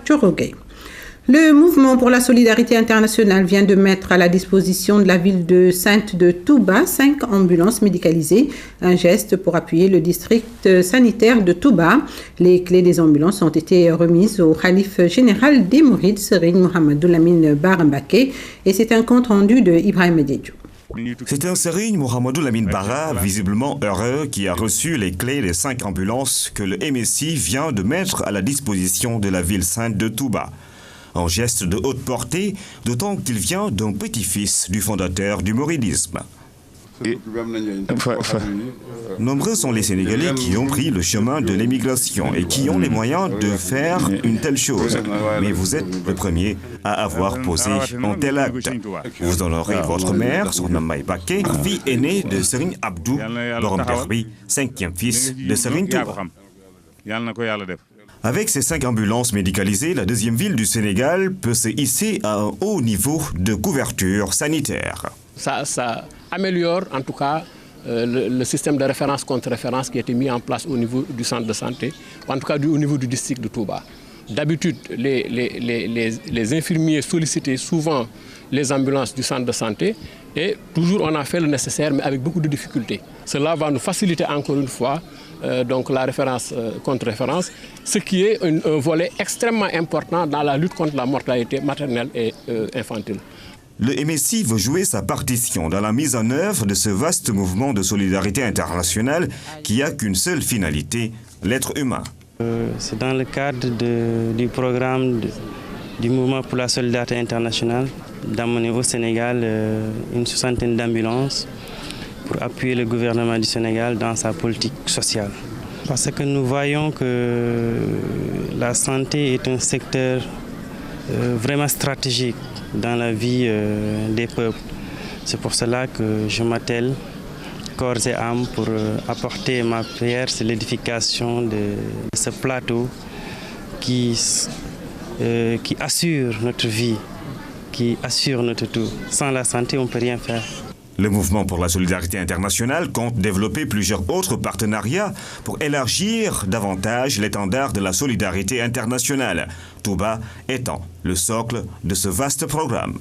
Thiorogué. Le mouvement pour la solidarité internationale vient de mettre à la disposition de la ville de Sainte de Touba 5 ambulances médicalisées, un geste pour appuyer le district sanitaire de Touba. Les clés des ambulances ont été remises au khalife général des Mourides, Serigne Mouhamadou Lamine Bara Mbacké, et c'est un compte rendu de Ibrahima Diédhiou. C'est un Serigne Mouhamadou Lamine Bara, visiblement heureux, qui a reçu les clés des 5 ambulances que le MSI vient de mettre à la disposition de la ville sainte de Touba. Un geste de haute portée, d'autant qu'il vient d'un petit-fils du fondateur du mouridisme. Nombreux sont les Sénégalais qui ont pris le chemin de l'émigration et qui ont les moyens de faire une telle chose. Mais vous êtes le premier à avoir posé un tel acte. Vous honorez votre mère, Sokhna May Mbacké, fille aînée de Serigne Abdou Borom Derbi, 5e fils de Serigne Touba. Avec ces 5 ambulances médicalisées, la deuxième ville du Sénégal peut se hisser à un haut niveau de couverture sanitaire. Ça améliore en tout cas le système de référence contre référence qui a été mis en place au niveau du centre de santé, en tout cas au niveau du district de Touba. D'habitude, les infirmiers sollicitaient souvent les ambulances du centre de santé et toujours on a fait le nécessaire mais avec beaucoup de difficultés. Cela va nous faciliter encore une fois donc la référence contre référence, ce qui est un volet extrêmement important dans la lutte contre la mortalité maternelle et infantile. Le MSI veut jouer sa partition dans la mise en œuvre de ce vaste mouvement de solidarité internationale qui n'a qu'une seule finalité, l'être humain. C'est dans le cadre du programme du mouvement pour la solidarité internationale d'amener au Sénégal une 60aine d'ambulances pour appuyer le gouvernement du Sénégal dans sa politique sociale. Parce que nous voyons que la santé est un secteur vraiment stratégique dans la vie des peuples. C'est pour cela que je m'attelle corps et âme pour apporter ma prière sur l'édification de ce plateau qui assure notre vie, qui assure notre tout. Sans la santé, on ne peut rien faire. Le mouvement pour la solidarité internationale compte développer plusieurs autres partenariats pour élargir davantage l'étendard de la solidarité internationale, Touba étant le socle de ce vaste programme.